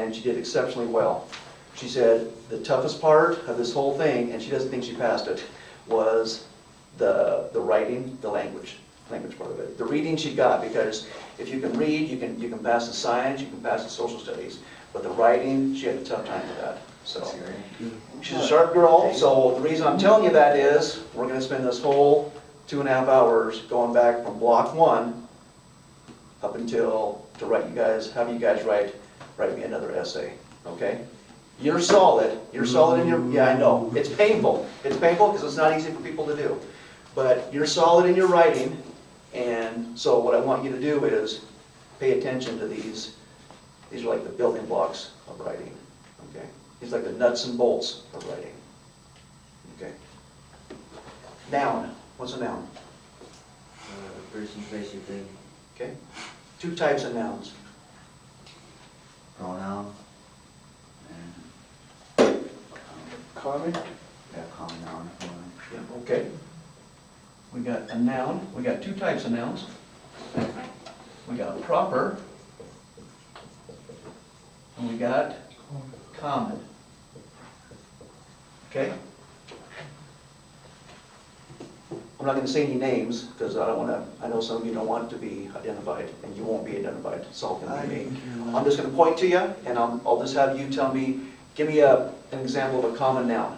and she did exceptionally well. She said the toughest part of this whole thing, and she doesn't think she passed it, was the writing, the language part of it. The reading she got, because if you can read, you can pass the science, you can pass the social studies, but the writing, she had a tough time with that. So she's a sharp girl. So the reason I'm telling you that is we're going to spend this whole 2.5 hours going back from block 1 up until to write you guys, have you guys write me another essay. Okay? You're solid. You're solid in your, yeah, I know. It's painful. It's painful because it's not easy for people to do. But you're solid in your writing, and so what I want you to do is pay attention to these. These are like the building blocks of writing. Okay? These are like the nuts and bolts of writing. Okay? Noun. What's a noun? Person, place, or thing. Okay? 2 types of nouns. Pronoun. And Common? yeah, common noun. Yeah, okay. We got a noun. We got 2 types of nouns. We got proper, and we got common. Okay? I'm not going to say any names because I don't want to. I know some of you don't want to be identified, and you won't be identified. It's all going to be me. I'm just going to point to you, and I'll just have you tell me. Give me an example of a common noun.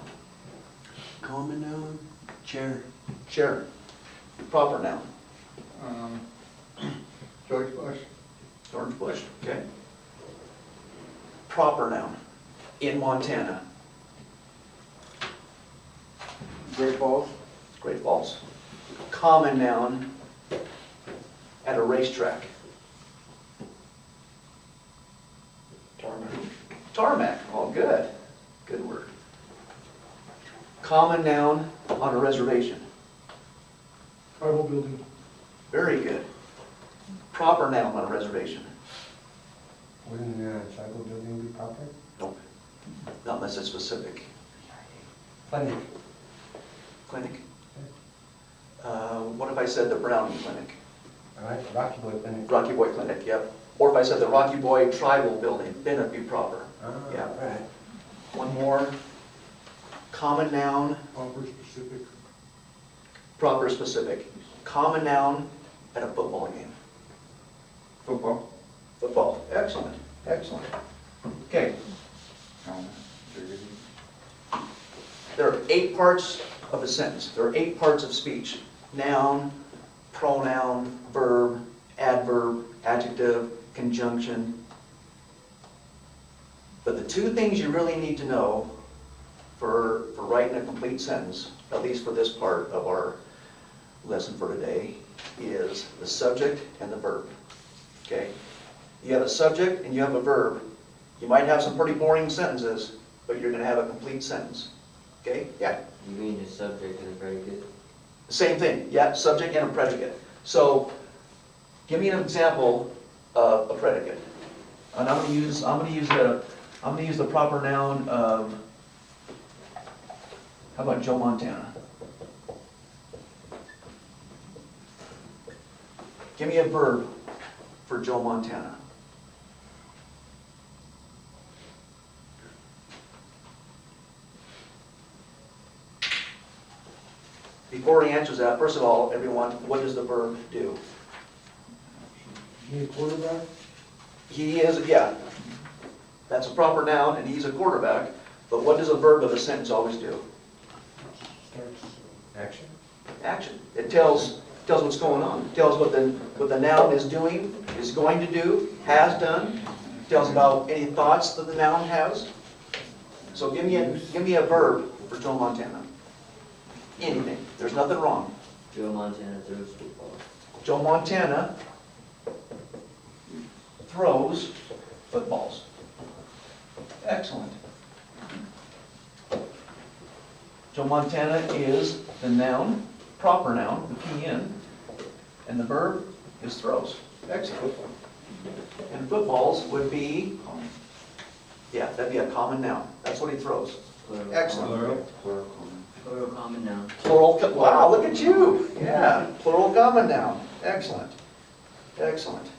Common noun? Chair. Chair. Proper noun. George Bush. George Bush. Okay. Proper noun. In Montana. Great Falls. Great Falls. Common noun at a racetrack. Tarmac. Tarmac. Oh, good. Good word. Common noun on a reservation. Tribal building. Very good. Proper noun on a reservation. Wouldn't tribal building be proper? Nope. Not unless it's specific. Clinic. Clinic. What if I said the Browning Clinic? Alright, Rocky Boy Clinic. Rocky Boy Clinic, yep. Or if I said the Rocky Boy Tribal Building, then it'd be proper. Yeah. Alright. One more. Common noun, Proper specific. proper specific. Common noun at a football game. Football. Football. Excellent. Excellent. Okay. There are 8 parts of a sentence. There are 8 parts of speech. Noun, pronoun, verb, adverb, adjective, conjunction. But the 2 things you really need to know for writing a complete sentence, at least for this part of our lesson for today, is the subject and the verb. Okay? You have a subject and you have a verb. You might have some pretty boring sentences, but you're going to have a complete sentence. Okay? Yeah? You mean the subject and the predicate? Same thing. Yeah, subject and a predicate. So, give me an example of a predicate. And I'm going to use the proper noun of, how about Joe Montana? Give me a verb for Joe Montana. Before he answers that, first of all, everyone, what does the verb do? He a quarterback? He is, yeah. That's a proper noun, and he's a quarterback. But what does a verb of a sentence always do? Starts action. Action. It tells what's going on. It tells what the noun is doing, is going to do, has done. It tells about any thoughts that the noun has. So give me a verb for Joe Montana. Anything. There's nothing wrong. Joe Montana throws football. Joe Montana throws footballs. Excellent. Joe Montana is the noun, proper noun, the PN, and the verb is throws. Excellent. And footballs would be, yeah, that'd be a common noun. That's what he throws. Plural. Excellent. Plural common. Plural common noun. Plural, wow, look at you. Yeah, plural common noun. Excellent. Excellent.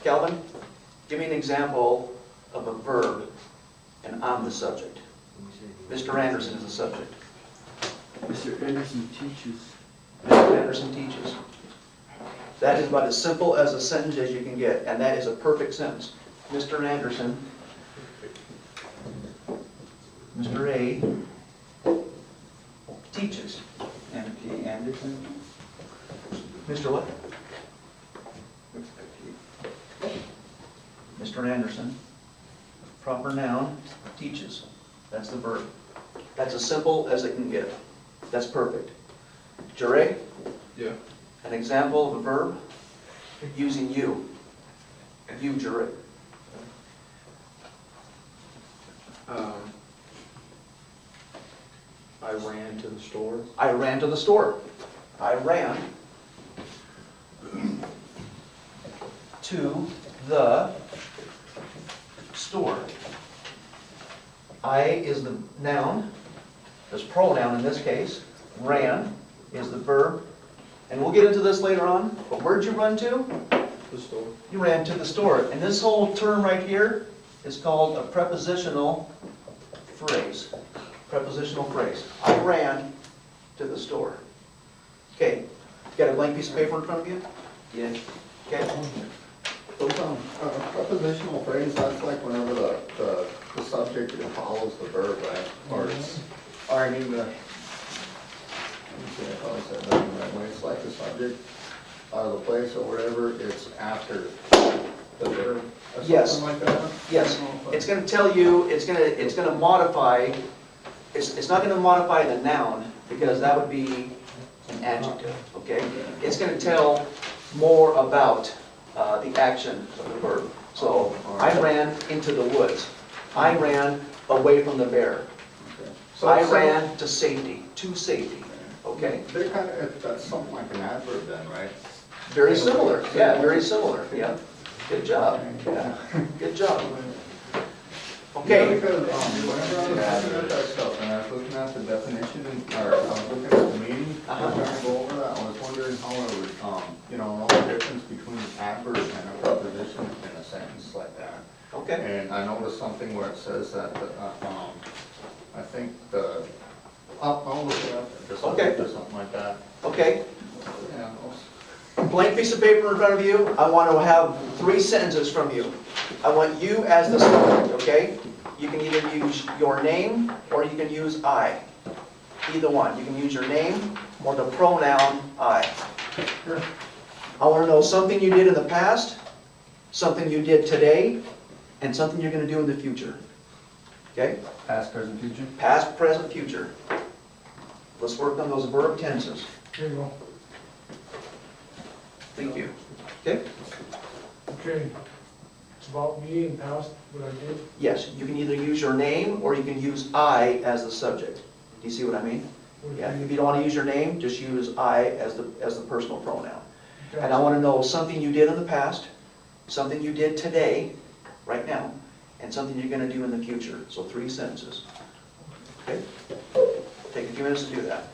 Calvin, give me an example of a verb, and I'm the subject. Mr. Anderson is the subject. Mr. Anderson teaches. Mr. Anderson teaches. That is about as simple as a sentence as you can get, and that is a perfect sentence. Mr. Anderson, Mr. A teaches. M.P. Anderson. Mr. what? Mr. Anderson, proper noun, teaches. That's the verb. That's as simple as it can get. That's perfect. Jure, Yeah. an example of a verb using you. You, Jure. I ran to the store. I ran to the store. I ran to the store. I is the noun, this pronoun in this case. Ran is the verb. And we'll get into this later on, but where'd you run to? The store. You ran to the store. And this whole term right here is called a prepositional phrase. Prepositional phrase. I ran to the store. Okay, got a blank piece of paper in front of you? Yeah. Okay, Those prepositional phrase, that's like whenever the subject follows the verb, right? Or it's, or I mean, let me see if I said that in the right way. It's like the subject, the place or whatever, it's after the verb or Yes. something like that? yes. It's gonna tell you, it's gonna modify, it's not gonna modify the noun, because that would be an adjective, okay? It's gonna tell more about the action of the verb. So, I ran into the woods. I ran away from the bear. Okay. So I so ran to safety, okay? They're kind of, that's something like an adverb then, right? Very similar, yeah, very similar, yeah. Good job, yeah, good job. Yeah, Okay, because, whenever I was looking at that stuff, and I was looking at the definition, or I was looking at the meaning, I was trying to go over that, I was wondering how I would, you know, know the difference between an adverb and a preposition in a sentence like that. okay, And I noticed something where it says that, I think I'll look it up, the subject or something like that. okay. Yeah, Blank piece of paper in front of you. I want to have 3 sentences from you. I want you as the subject, okay? You can either use your name or you can use I. Either one. You can use your name or the pronoun I. I want to know something you did in the past, something you did today, and something you're going to do in the future. Okay? Past, present, future? Past, present, future. Let's work on those verb tenses. Here you go. Thank you. Okay? Okay. It's about me and past what I did. Yes, you can either use your name or you can use I as the subject. Do you see what I mean? What Yeah, I if did. you don't want to use your name, just use I as the personal pronoun. Okay. And I want to know something you did in the past, something you did today, right now, and something you're going to do in the future. So 3 sentences. Okay? Take a few minutes to do that.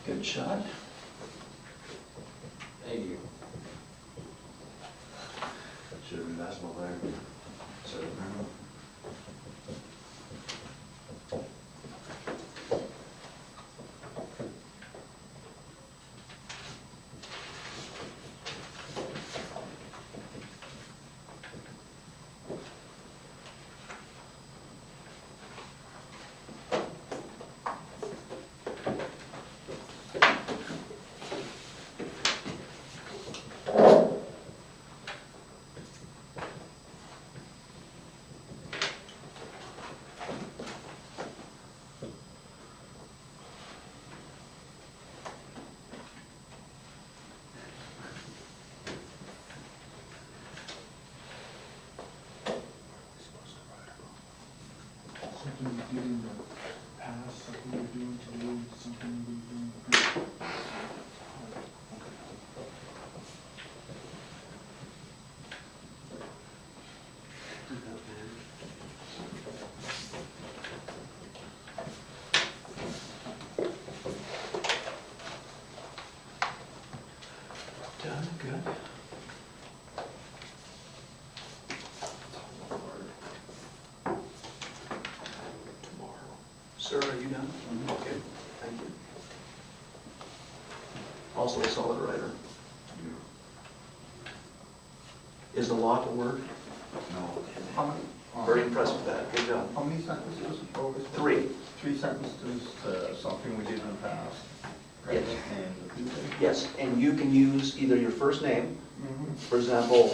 Good shot. Thank you. Should have been basketball player. So, something we did in the past, something we're doing today, something we're doing in the future. Done, good. Tomorrow. Sir, are you done? Okay, thank you. Also a solid writer. Is the law to word? No. How many? Very impressed with that, good job. How many sentences? What was it? 3, 3 sentences to something we did in the past. Yes. And the future. yes, and you can use either your first name, Mhm. for example,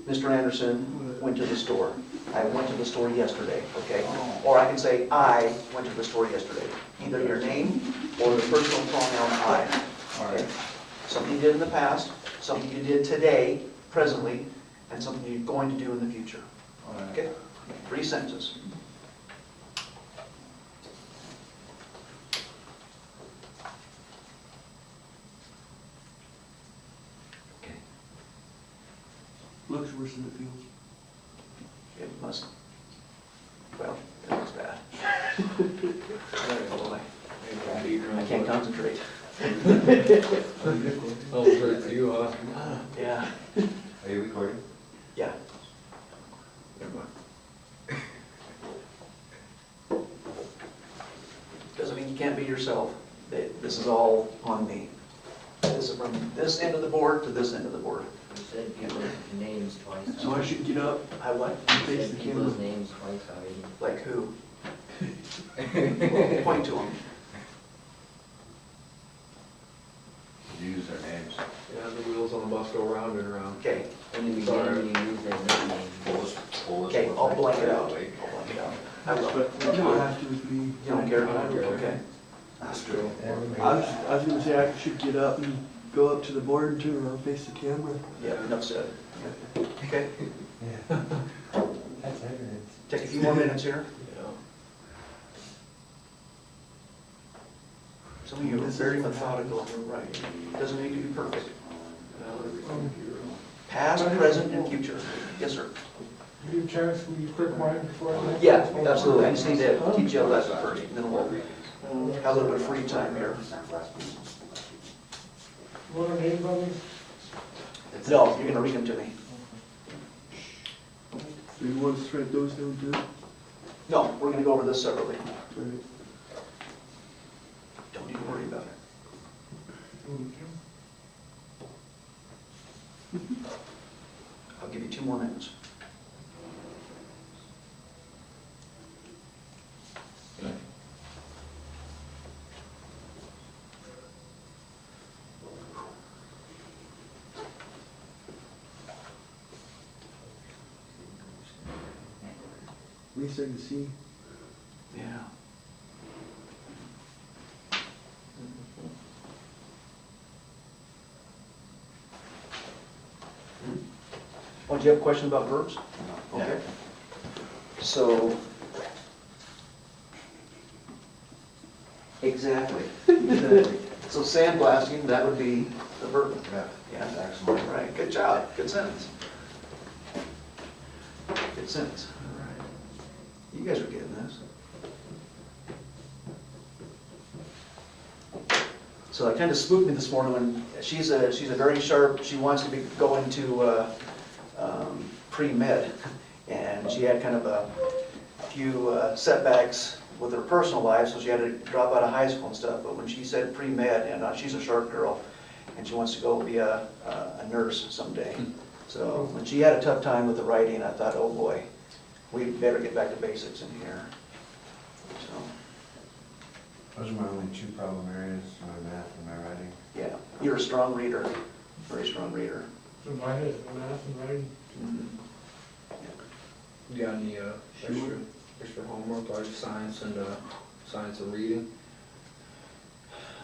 Mr. Anderson went to the store. I went to the store yesterday, okay? Or I can say, I went to the store yesterday. Either your name or the personal pronoun I. All Okay? right. Something you did in the past, something you did today, presently, and something you're going to do in the future. All right. Okay? 3 sentences. Looks worse than it feels. It must, well, it looks bad. Oh, boy. I can't concentrate. Oh, sorry for you, huh? Yeah, Are you recording? yeah. Doesn't mean you can't be yourself. This is all on me. This is from this end of the board to this end of the board. You said people's names twice. So I should get up? I what? You said people's names twice already. Like who? Well, point to them. Use their names. Yeah, the wheels on the bus go round and around. Okay, In the Sorry. beginning, you used their nickname. okay, I'll blank it out. I'll blank it out. I will. You don't have to with me. You don't care? I don't care. Okay. That's true. I was gonna say I should get up and go up to the board and turn around, face the camera. Yeah, enough said. Okay, Yeah. That's evidence. take a few more minutes here. Yeah. Some of you are very methodical in your writing. Doesn't need to be perfect. Past, present, and future. Yes, sir. Give you a chance, will you click mine before I? Yeah, absolutely. I just need to teach you a lesson first, and then we'll have a little bit of free time here. What are names on these? No, you're gonna read them to me. So you want us to write those down too? No, we're gonna go over this separately. Right. Don't need to worry about it. I'll give you 2 more minutes. At least I can see. Yeah. Oh, do you have a question about verbs? Okay. So. Exactly. Exactly. So sandblasting, that would be the verb. Yeah. Yeah. Excellent. Right, good job, good sentence. Good sentence, all right. You guys are getting this. So it kind of spooked me this morning when she's a very sharp, she wants to be going to pre-med. And she had kind of a few setbacks with her personal life, so she had to drop out of high school and stuff. But when she said pre-med, and she's a sharp girl, and she wants to go be a nurse someday. So when she had a tough time with the writing, I thought, oh boy, we better get back to basics in here. So, Those are my only 2 problem areas, my math and my writing. yeah, you're a strong reader, very strong reader. So mine is math and writing. Mhm. You got any extra homework, like science and reading?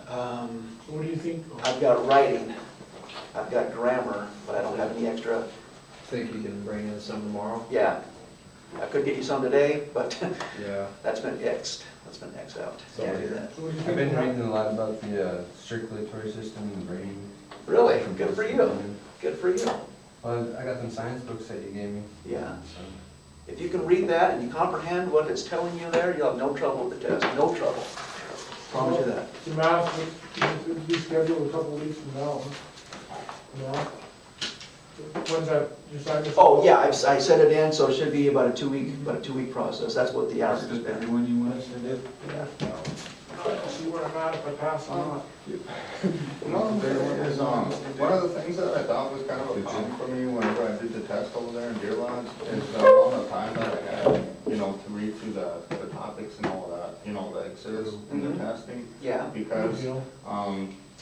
So what do you think? I've got writing, I've got grammar, but I don't have any extra. Think you can bring in some tomorrow? Yeah, I could get you some today, but Yeah. that's been X'd. That's been X'd out. Can't do that. So what do you I've think been of that? reading a lot about the circulatory system and brain. Really? Good for you. Good for you. Well, I got them science books that you gave me. Yeah. So, If you can read that and you comprehend what it's telling you there, you'll have no trouble with the test. No trouble. Promise you that. The math would be scheduled a couple weeks from now. Yeah. When's that, you signed this? Oh, yeah, I set it in, so it should be about a 2-week process. That's what the average has been. Everyone you want us to do? I'll see where I'm at if I pass or not. No, there is, one of the things that I thought was kind of a problem for me whenever I did the test over there in Deer Lodge is the amount of time that I had, you know, to read through the topics and all that, you know, the exist in the testing. Yeah. Because,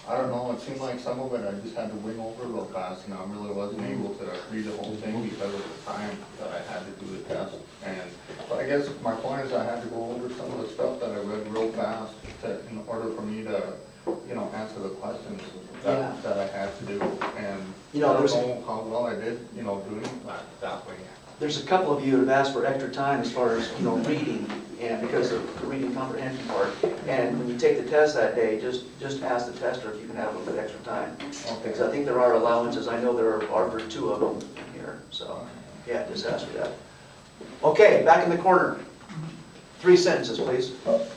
I don't know, it seemed like some of it I just had to wing over real fast, and I really wasn't able to read the whole thing because of the time that I had to do the test. And, but I guess my point is I had to go over some of the stuff that I read real fast in order for me to, you know, answer the questions Yeah. that I had to do. And You know, I don't there's- know how well I did, you know, doing that way. There's a couple of you that have asked for extra time as far as, you know, reading, and because of the reading comprehension part. And when you take the test that day, just ask the tester if you can have a little bit extra time. Because I think there are allowances, I know there are for 2 of them here, so, yeah, just ask for that. Okay, back in the corner. 3 sentences, please.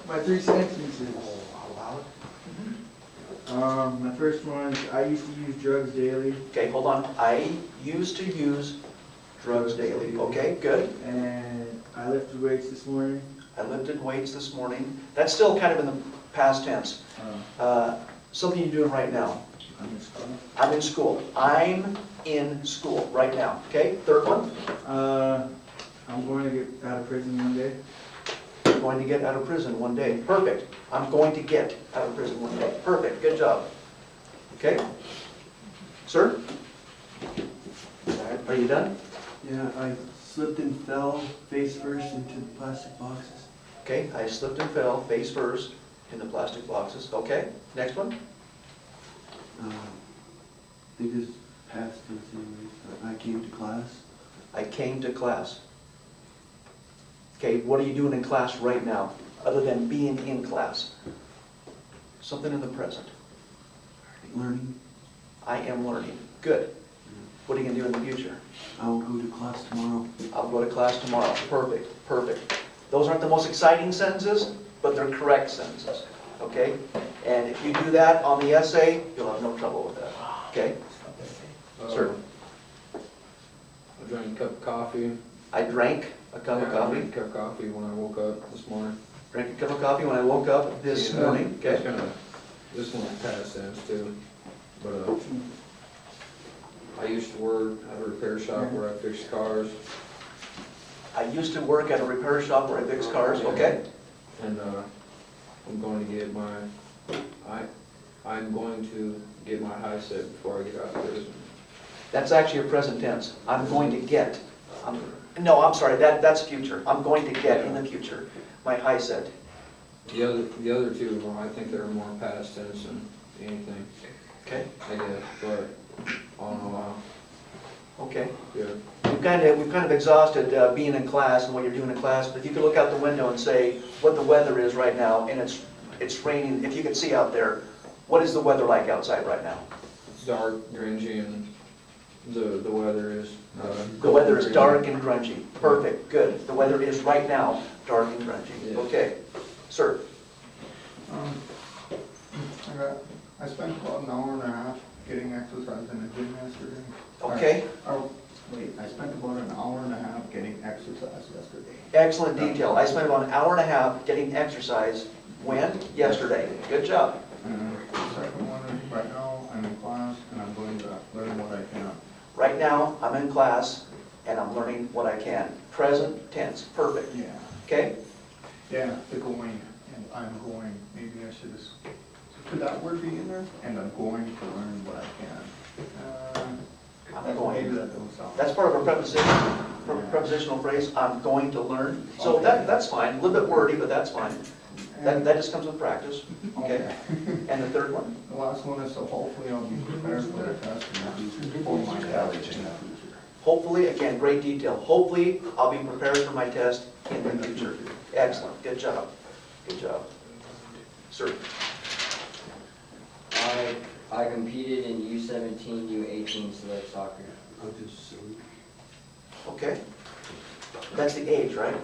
My 3 sentences. My first one is, I used to use drugs daily, Okay, hold on. I used to use drugs daily. Okay, good. and I lifted weights this morning. I lifted weights this morning. That's still kind of in the past tense. Something you're doing right now. I'm in school. I'm in school. I'm in school right now. Okay, third one. I'm going to get out of prison one day. I'm going to get out of prison one day. Perfect. I'm going to get out of prison one day. Perfect. Good job. Okay. Sir? Are you done? Yeah, I slipped and fell face first into the plastic boxes. Okay, I slipped and fell face first in the plastic boxes. Okay, next one. I think it's past tense anyways, but I came to class. I came to class. Okay, what are you doing in class right now, other than being in class? Something in the present. Learning. I am learning. Good. What are you going to do in the future? I will go to class tomorrow. I'll go to class tomorrow. Perfect, perfect. Those aren't the most exciting sentences, but they're correct sentences, okay? And if you do that on the essay, you'll have no trouble with that, okay? Sir? I drank a cup of coffee. I drank a cup of Yeah, I coffee. drank a cup of coffee when I woke up this morning. Drank a cup of coffee when I woke up this Yeah, morning, it's okay? kinda- This one's past tense too, but, I used to work at a repair shop where I fixed cars, I used to work at a repair shop where I fix cars, okay? and, I'm going to get my, I'm going to get my high set before I get out of prison. That's actually a present tense. I'm going to get. No, I'm sorry, that's future. I'm going to get in the future. My high set. The other two, well, I think they're more past tense than anything, Okay, I guess, but, all in a while, okay. yeah. We've kind of exhausted being in class and what you're doing in class, but if you could look out the window and say what the weather is right now, and it's raining, if you can see out there, what is the weather like outside right now? It's dark, grungy, and the weather is, The weather is dark and grungy. Perfect, good. The weather is right now dark and grungy. Yeah. Okay, sir. I spent about an hour and a half getting exercise in the gym yesterday. Okay, Wait, I spent about an hour and a half getting exercise yesterday. excellent detail. I spent about an hour and a half getting exercise. When? Yesterday. Good job. And the second one is right now, I'm in class and I'm going to learn what I can. Right now, I'm in class and I'm learning what I can. Present tense, perfect. Yeah. Okay? Yeah, the going, and I'm going, maybe I should have, could that word be in there? And I'm going to learn what I can. I'm going. Maybe that don't sound. That's part of a prepositional phrase, I'm going to learn. So that's fine, a little bit wordy, but that's fine. That just comes with practice, okay? And the third one? The last one is, so hopefully I'll be prepared for the test and I'll be for my college in the future. Hopefully, again, great detail. Hopefully, I'll be prepared for my test in the future. Excellent, good job, good job. Sir, I competed in U17, U18 select soccer. I'll just, okay? That's the age, right?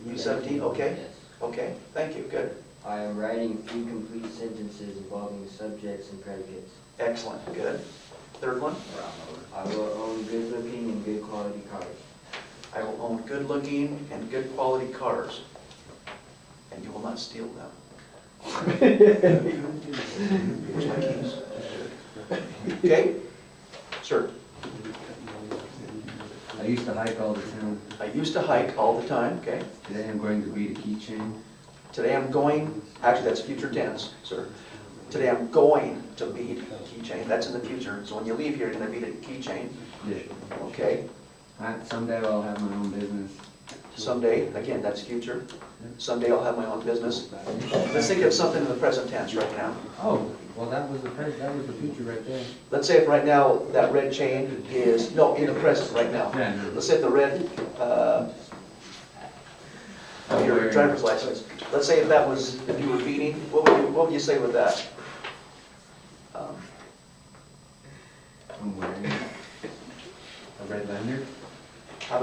You 17, okay? Yes. Okay, thank you, good. I am writing 3 complete sentences involving subjects and predicates. Excellent, good. Third one, I will own good-looking and good quality cars. I will own good-looking and good quality cars, and you will not steal them. Where's my keys? Okay? Sir, I used to hike all the time. I used to hike all the time, okay? Today I'm going to beat a keychain. Today I'm going, actually that's future tense, sir. Today I'm going to beat a keychain, that's in the future. So when you leave here, you're gonna beat a keychain, Yeah. okay? Someday I'll have my own business. Someday, again, that's future. Someday I'll have my own business. Let's think of something in the present tense right now. Oh, well, that was the future right there. Let's say if right now that red chain is, no, in the present right now. Yeah. Let's say the red, your driver's license. Let's say if that was, if you were beating, what would you say with that? I'm wearing a red lanyard. How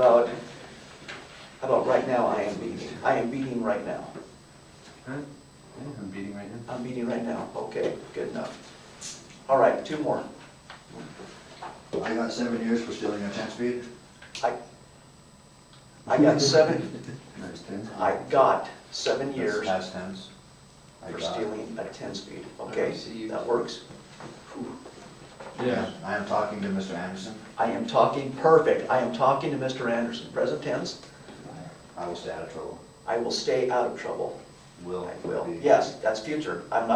about right now I am beating? I am beating right now. Huh? Yeah, I'm beating right now. I'm beating right now. Okay, good enough. All right, 2 more. I got 7 years for stealing a 10-speed. I got 7, Nice 10. I got 7 years Past tense. I for got. stealing a 10-speed. Okay, received. that works. Yeah. I am talking to Mr. Anderson. I am talking, perfect. I am talking to Mr. Anderson. Present tense, I will stay out of trouble. I will stay out of trouble. Will. I will. be- Yes, that's future. I'm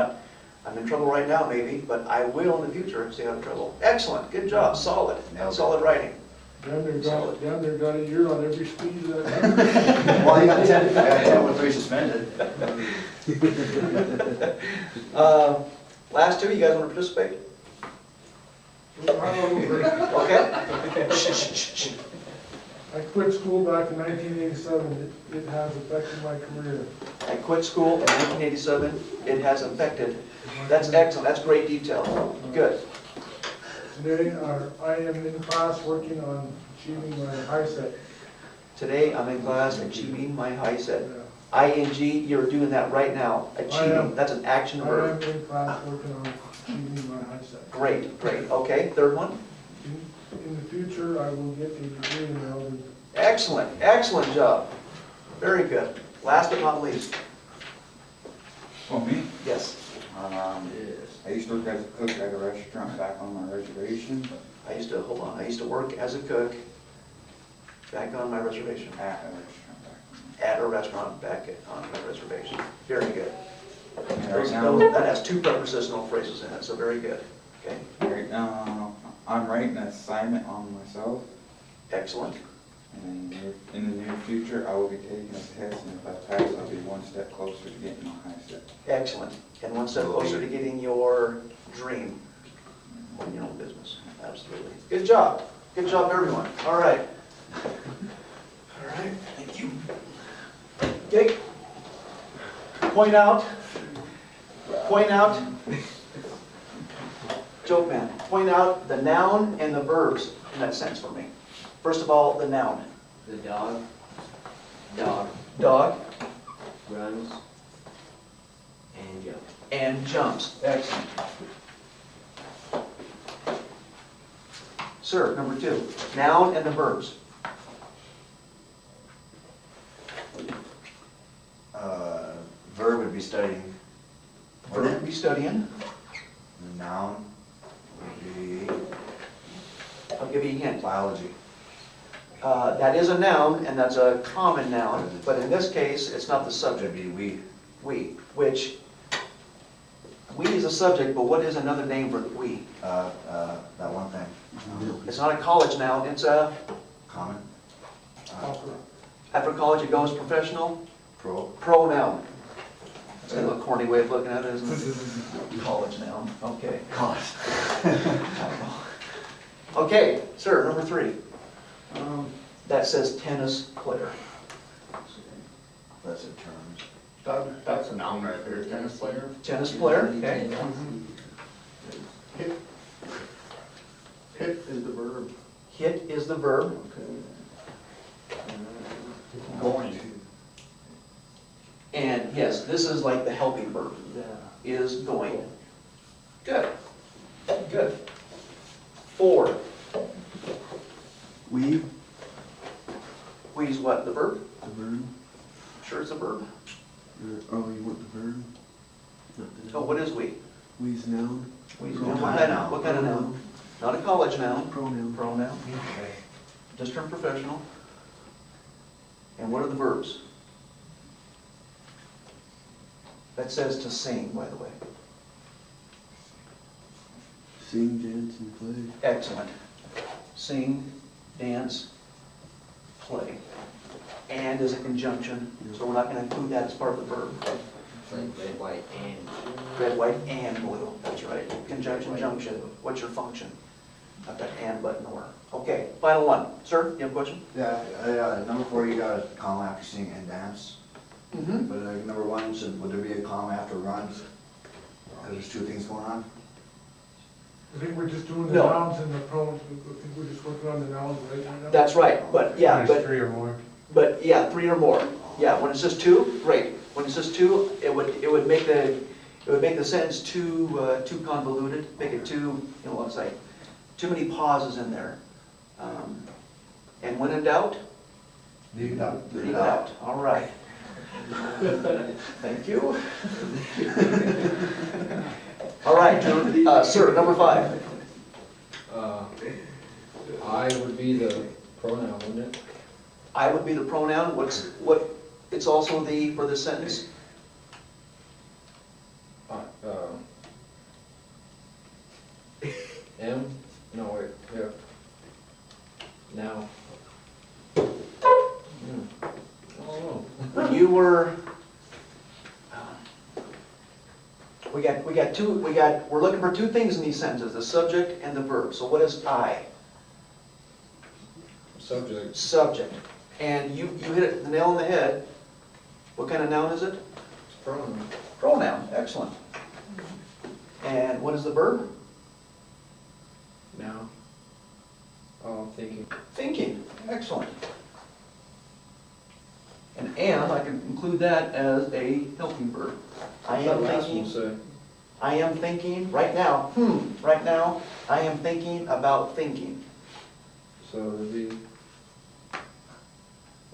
in trouble right now maybe, but I will in the future stay out of trouble. Excellent, good job, solid, Nailed it. solid writing. Down there got a year on every speed of that. Well, I got 10, I got 10 with 3 suspended. Last 2, you guys want to participate? Okay? Shh, shh, shh, shh. I quit school back in 1987. It has affected my career. I quit school in 1987. It has affected. That's excellent. That's great detail. Good. Today, I am in class working on achieving my high set. Today, I'm in class achieving my high set. Yeah. ING, you're doing that right now. Achieving, am. that's an action I verb. am in class working on achieving my high set. Great, great. Okay, third one. In the future, I will get a degree in welding. Excellent, excellent job. Very good. Last but not least. Oh, me? Yes, I used to work as a cook at a restaurant back on my reservation. I used to work as a cook back on my reservation. At a restaurant back At a restaurant back on my reservation. Very good. Right now, That has 2 prepositional phrases in it, so very good. Okay, right now, I'm writing an assignment on myself, excellent. and in the near future, I will be taking a test, and if I pass, I'll be 1 step closer to getting my high set. Excellent. And 1 step closer to getting your dream on your own business. Absolutely. Good job. Good job, everyone. All right. All right, thank you. Okay. Point out, joke man, point out the noun and the verbs in that sentence for me. First of all, the noun. The dog Dog runs and jumps. and jumps. Excellent. Sir, number 2, noun and the verbs. Verb would be studying. Verb would be studying. Noun would be I'll give you a hint. biology. That is a noun, and that's a common noun, but in this case, it's not the Would subject. be we. We, which, we is a subject, but what is another name for we? That one thing. It's not a college noun, it's a, Common. after college it goes professional, Pro. pronoun. That's kind of a corny way of looking at it, isn't it? College noun, okay. College. Okay, sir, number 3. That says tennis player. That's in terms. That's a noun right there, tennis player. Tennis player, okay? Hit. Hit is the verb. Hit is the verb. Going. And yes, this is like the helping verb, is going. Good, good. 4, Weave, we's what, the verb? the verb. Sure it's a verb. Oh, you want the verb? Not the Oh, noun. what is we? We's noun. We's what kind of noun? Not a college noun. Pronoun. Pronoun. Just term professional. And what are the verbs? That says to sing, by the way. Sing, dance, and play. Excellent. Sing, dance, play. And is a conjunction, so we're not going to include that as part of the verb. It's like red, white, and. Red, white, and blue, that's right. Conjunction, junction, what's your function? I've got and, but, nor. Okay, final one. Sir, you have a question? Yeah, number 4, you got a comma after sing and dance. Mm-hmm. But number 1, should, would there be a comma after run? Because there's 2 things going on. I think we're just doing the No. nouns and the pronouns, I think we're just working on the nouns right now. That's right, but yeah, There's but 3 or more. But yeah, 3 or more. Yeah, when it says 2, great. When it says 2, it would make the sentence too convoluted, make it too, it's like too many pauses in there. And when in doubt, Leave it out. leave it out. All right. Thank you. All right, sir, number 5. I would be the pronoun, wouldn't it? I would be the pronoun. It's also the for the sentence. M? No, wait, yeah. Now. Oh, When you were, we're looking for 2 things in these sentences, the subject and the verb. So what is I? subject, Subject. And you hit the nail on the head. What kind of noun is it? pronoun. Pronoun, excellent. And what is the verb? Now. Oh, thinking. Thinking, excellent. And I can include that as a helping verb. I What's that am last thinking. one say? I am thinking, right now, right now, I am thinking about thinking. So it'd be.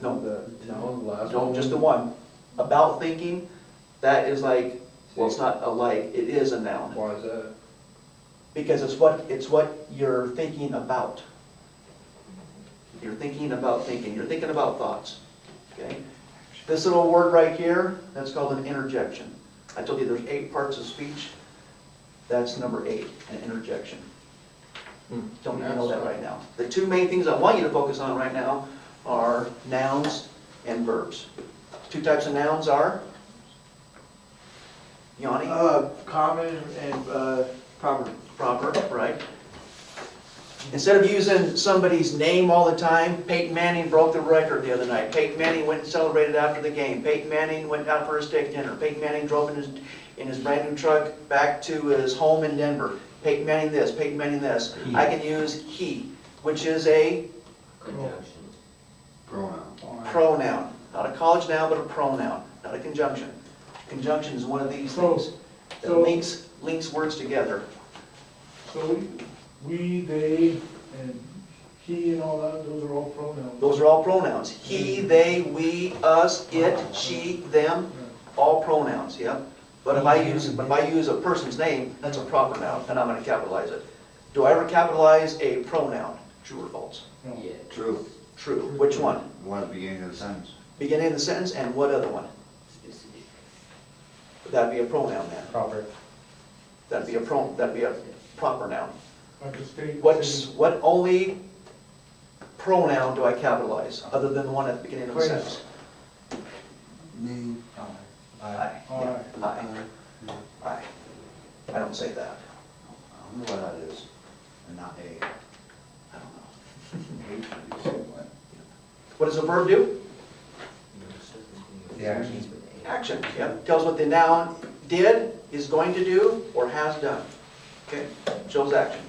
No. The last No, one. just the one. About thinking, that is like, well, it's not a like, it is a noun. Why is that? Because it's what you're thinking about. You're thinking about thinking, you're thinking about thoughts, okay? This little word right here, that's called an interjection. I told you there's 8 parts of speech. That's number 8, an interjection. Don't even know that right now. The 2 main things I want you to focus on right now are nouns and verbs. 2 types of nouns are? Yanni? Common and proper. Proper, right? Instead of using somebody's name all the time, Peyton Manning broke the record the other night. Peyton Manning went and celebrated after the game. Peyton Manning went out for a steak dinner. Peyton Manning drove in his brand new truck back to his home in Denver. Peyton Manning this, Peyton Manning this. I can use he, which is a Conjunction. pronoun. Not a college noun, but a pronoun, not a conjunction. Conjunction is one of these things that So- links words together. So we, they, and he and all that, those are all pronouns. Those are all pronouns. He, they, we, us, it, she, them, all pronouns, yeah? But if I use a person's name, that's a proper noun, and I'm gonna capitalize it. Do I ever capitalize a pronoun? True or false? No. Yeah. True. True. Which one? One at the beginning of the sentence. Beginning of the sentence, and what other one? Specific. That'd be a pronoun then. Proper. That'd be a proper noun. Like the state. What only pronoun do I capitalize, other than the one at the beginning of the Place. sentence? Name. Aye. Aye. Aye. Aye. I don't say that. I don't know what that is, and not a. I don't know. H would be the same way. What does a verb do? The action. Action, yep. Tells what the noun did, is going to do, or has done. Okay, shows action.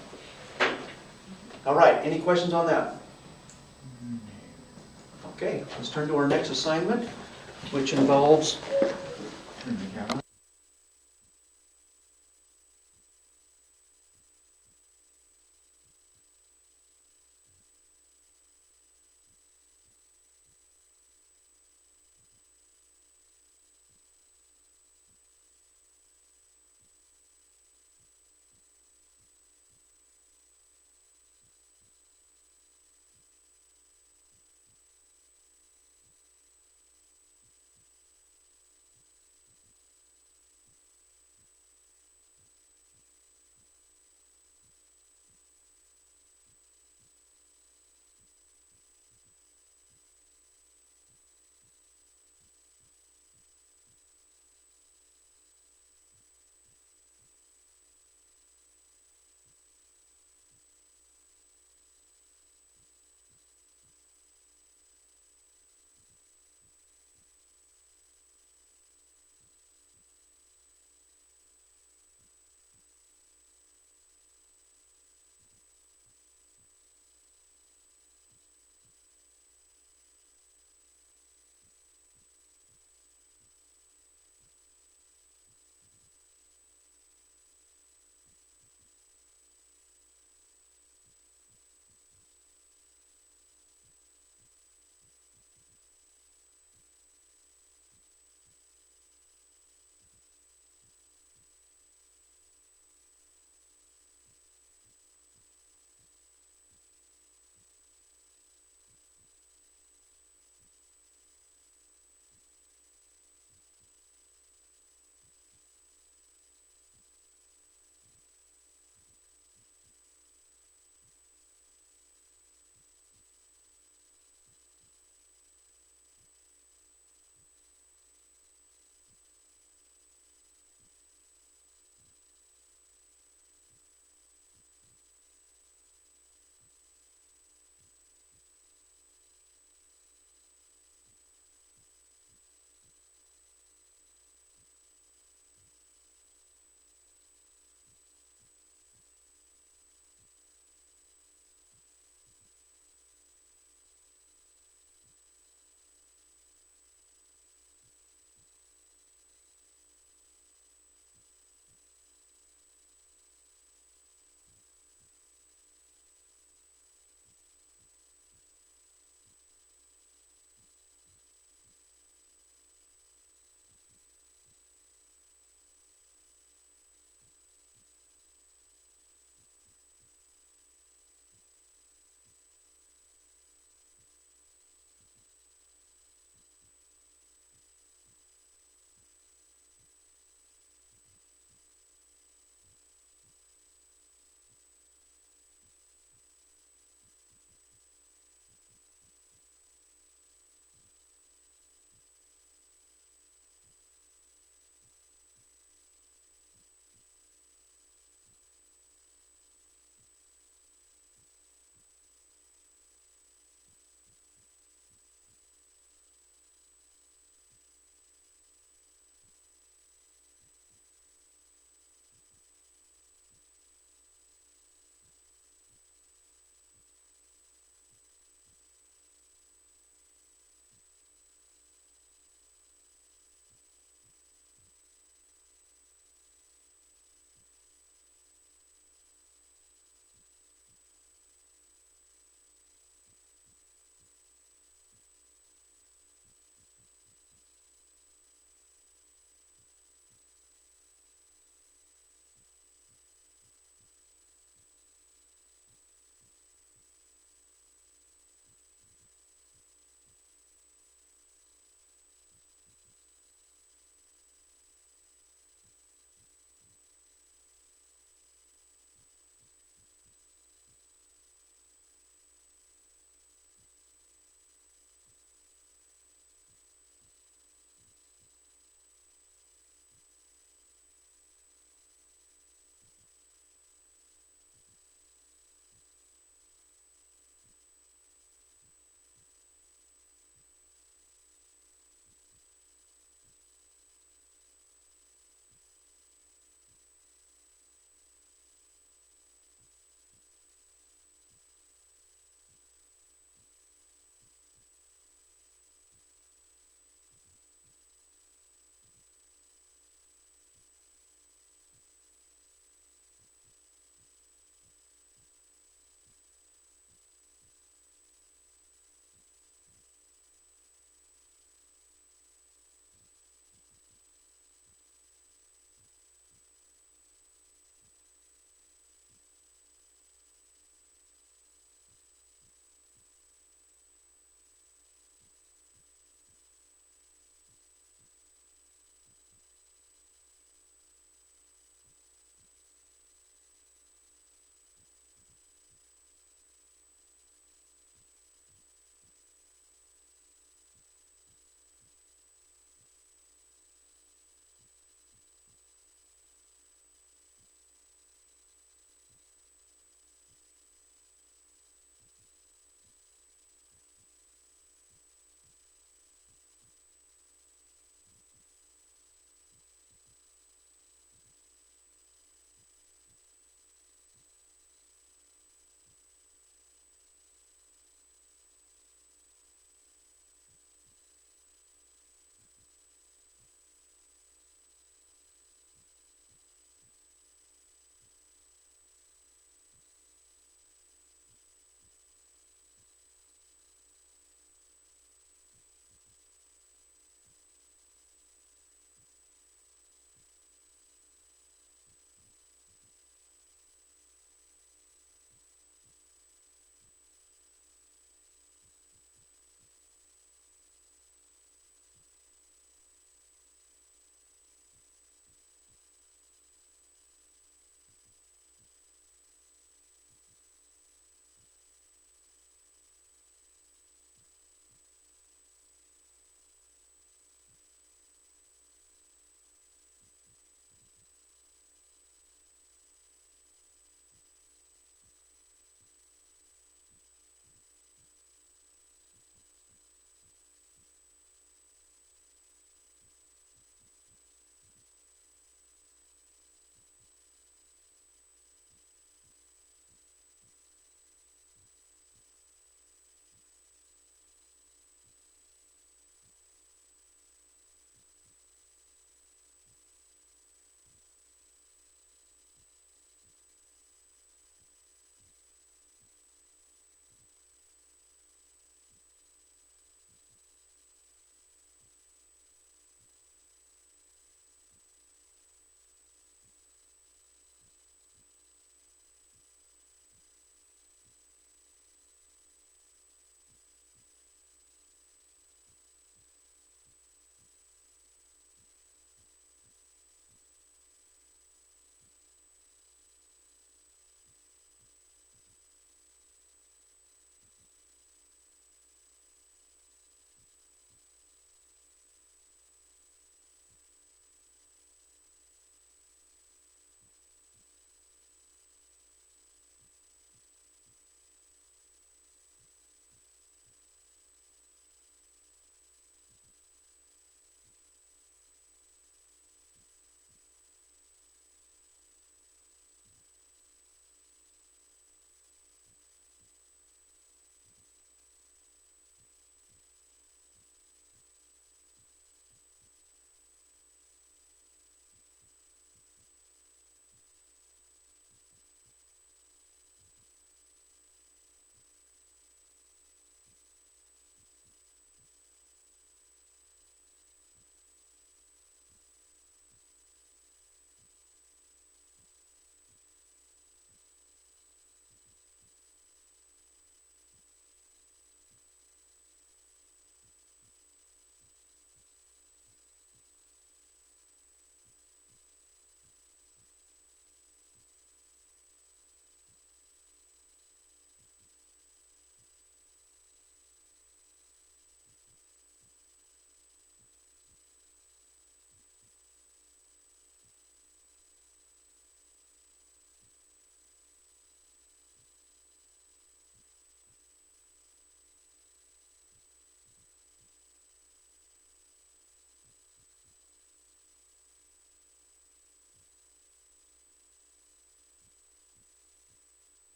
All right, any questions on that? Okay, let's turn to our next assignment, which involves